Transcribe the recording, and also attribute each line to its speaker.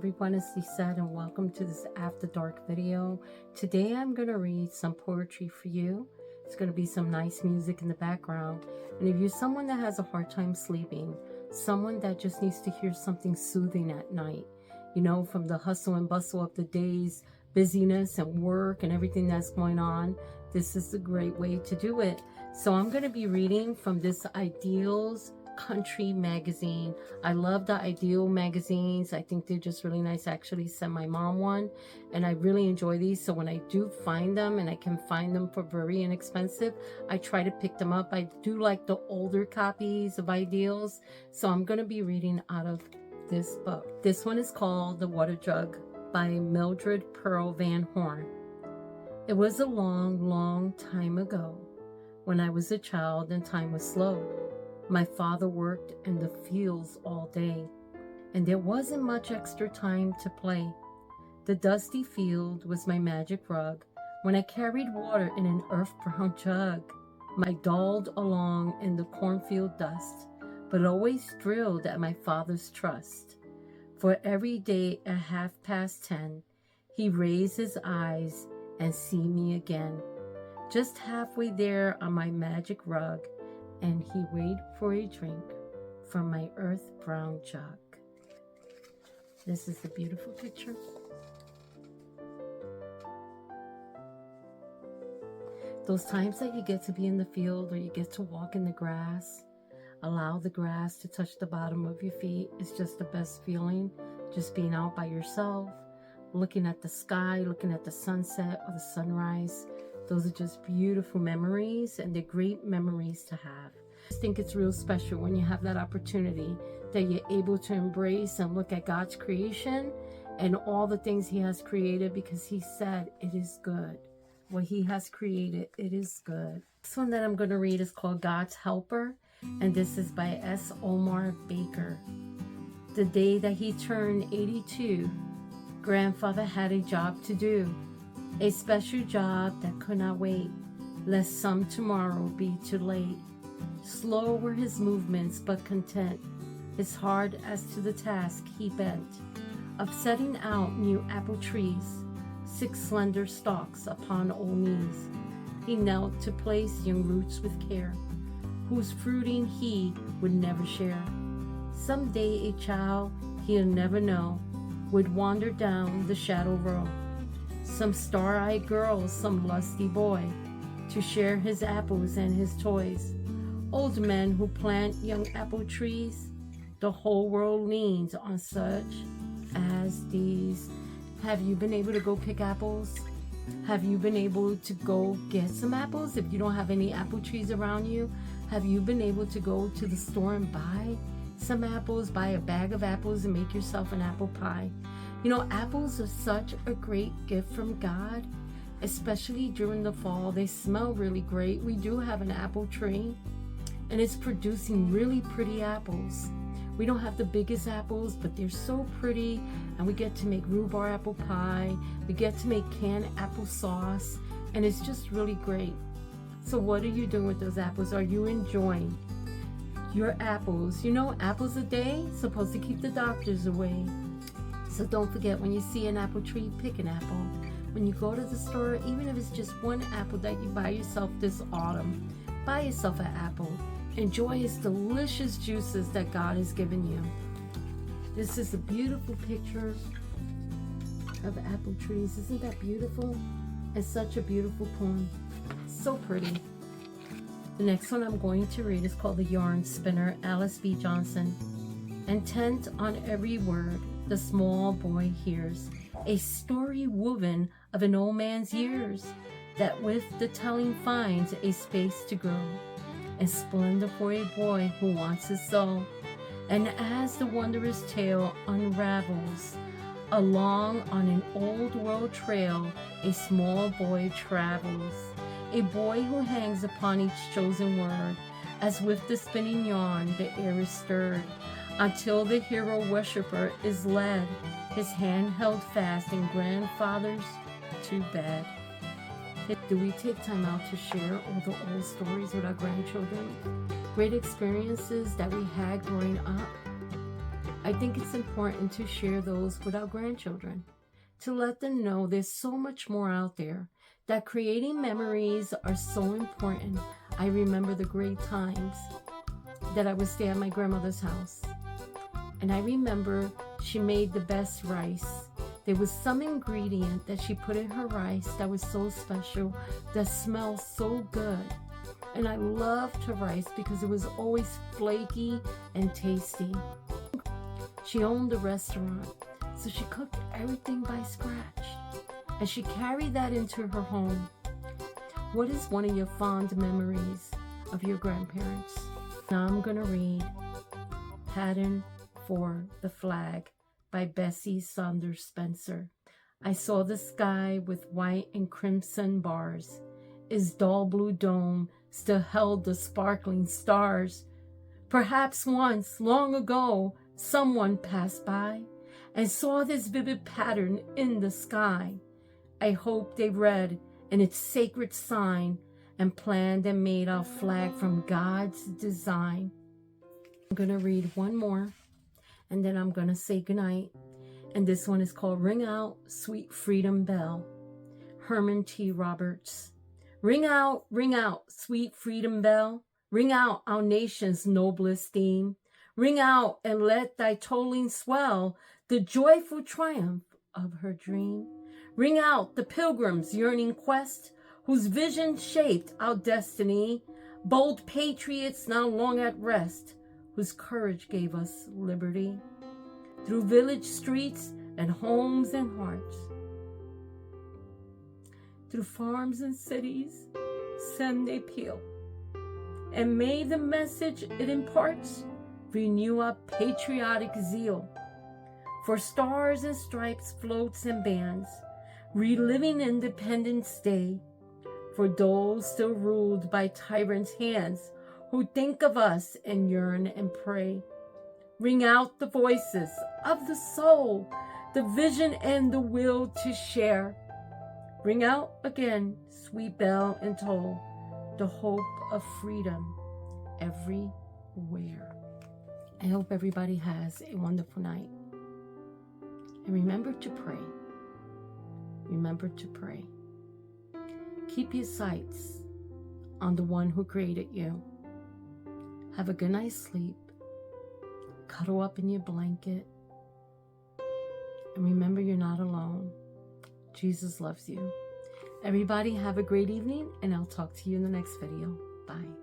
Speaker 1: everyone, it's Lisette and welcome to this After Dark video. Today I'm going to read some poetry for you. It's going to be some nice music in the background. And if you're someone that has a hard time sleeping, someone that just needs to hear something soothing at night, you know, from the hustle and bustle of the day's busyness and work and everything that's going on, this is a great way to do it. So I'm going to be reading from this Ideals Country magazine. I love the Ideal magazines. I think they're just really nice. I actually sent my mom one and I really enjoy these. So when I do find them and I can find them for very inexpensive, I try to pick them up. I do like the older copies of Ideals. So I'm going to be reading out of this book. This one is called The Water Jug by Mildred Pearl Van Horn. It was a long, long time ago when I was a child and time was slow. My father worked in the fields all day, and there wasn't much extra time to play. The dusty field was my magic rug when I carried water in an earth-brown jug. I dawdled along in the cornfield dust, but always thrilled at my father's trust. For every day at 10:30, he raised his eyes and see me again, just halfway there on my magic rug, and he waited for a drink from my earth-brown jug. This is a beautiful picture. Those times that you get to be in the field or you get to walk in the grass, allow the grass to touch the bottom of your feet, is just the best feeling. Just being out by yourself, looking at the sky, looking at the sunset or the sunrise. Those are just beautiful memories, and they're great memories to have. I think it's real special when you have that opportunity that you're able to embrace and look at God's creation and all the things he has created, because he said it is good. What he has created, it is good. This one that I'm going to read is called God's Helper, and this is by S. Omar Baker. The day that he turned 82, Grandfather had a job to do. A special job that could not wait, lest some tomorrow be too late. Slow were his movements, but content, his heart as to the task he bent, of setting out new apple trees, 6 slender stalks upon old knees. He knelt to place young roots with care, whose fruiting he would never share. Some day a child he'll never know would wander down the shadow row. Some star-eyed girl, some lusty boy, to share his apples and his toys. Old men who plant young apple trees, the whole world leans on such as these. Have you been able to go pick apples? Have you been able to go get some apples if you don't have any apple trees around you? Have you been able to go to the store and buy some apples, buy a bag of apples and make yourself an apple pie? You know, apples are such a great gift from God, especially during the fall. They smell really great. We do have an apple tree, and it's producing really pretty apples. We don't have the biggest apples, but they're so pretty, and we get to make rhubarb apple pie. We get to make canned apple sauce, and it's just really great. So what are you doing with those apples? Are you enjoying your apples? You know, apples a day supposed to keep the doctors away. So don't forget, when you see an apple tree, pick an apple. When you go to the store, even if it's just one apple that you buy yourself this autumn, buy yourself an apple. Enjoy his delicious juices that God has given you. This is a beautiful picture of apple trees. Isn't that beautiful? It's such a beautiful poem. So pretty. The next one I'm going to read is called The Yarn Spinner, Alice B. Johnson. Intent on every word the small boy hears, a story woven of an old man's years, that with the telling finds a space to grow, and splendor for a boy who wants his soul. And as the wondrous tale unravels, along on an old world trail a small boy travels, a boy who hangs upon each chosen word, as with the spinning yarn the air is stirred, until the hero worshiper is led, his hand held fast in grandfather's to bed. Do we take time out to share all the old stories with our grandchildren? Great experiences that we had growing up. I think it's important to share those with our grandchildren, to let them know there's so much more out there, that creating memories are so important. I remember the great times that I would stay at my grandmother's house. And I remember she made the best rice. There was some ingredient that she put in her rice that was so special, that smelled so good. And I loved her rice because it was always flaky and tasty. She owned a restaurant, so she cooked everything by scratch. And she carried that into her home. What is one of your fond memories of your grandparents? Now I'm going to read Pattern for the Flag by Bessie Saunders Spencer. I saw the sky with white and crimson bars. Its dull blue dome still held the sparkling stars. Perhaps once, long ago, someone passed by and saw this vivid pattern in the sky. I hope they read in its sacred sign and planned and made our flag from God's design. I'm going to read one more, and then I'm going to say goodnight. And this one is called Ring Out, Sweet Freedom Bell. Herman T. Roberts. Ring out, sweet freedom bell. Ring out our nation's noblest theme. Ring out and let thy tolling swell the joyful triumph of her dream. Ring out the pilgrim's yearning quest, whose vision shaped our destiny. Bold patriots now long at rest, whose courage gave us liberty. Through village streets and homes and hearts, through farms and cities, send a peal. And may the message it imparts renew our patriotic zeal. For stars and stripes, floats and bands, reliving Independence Day. For those still ruled by tyrants' hands, who think of us and yearn and pray. Ring out the voices of the soul, the vision and the will to share. Ring out again, sweet bell, and toll the hope of freedom everywhere. I hope everybody has a wonderful night. And remember to pray. Remember to pray. Keep your sights on the one who created you. Have a good night's sleep. Cuddle up in your blanket. And remember, you're not alone. Jesus loves you. Everybody have a great evening, and I'll talk to you in the next video. Bye.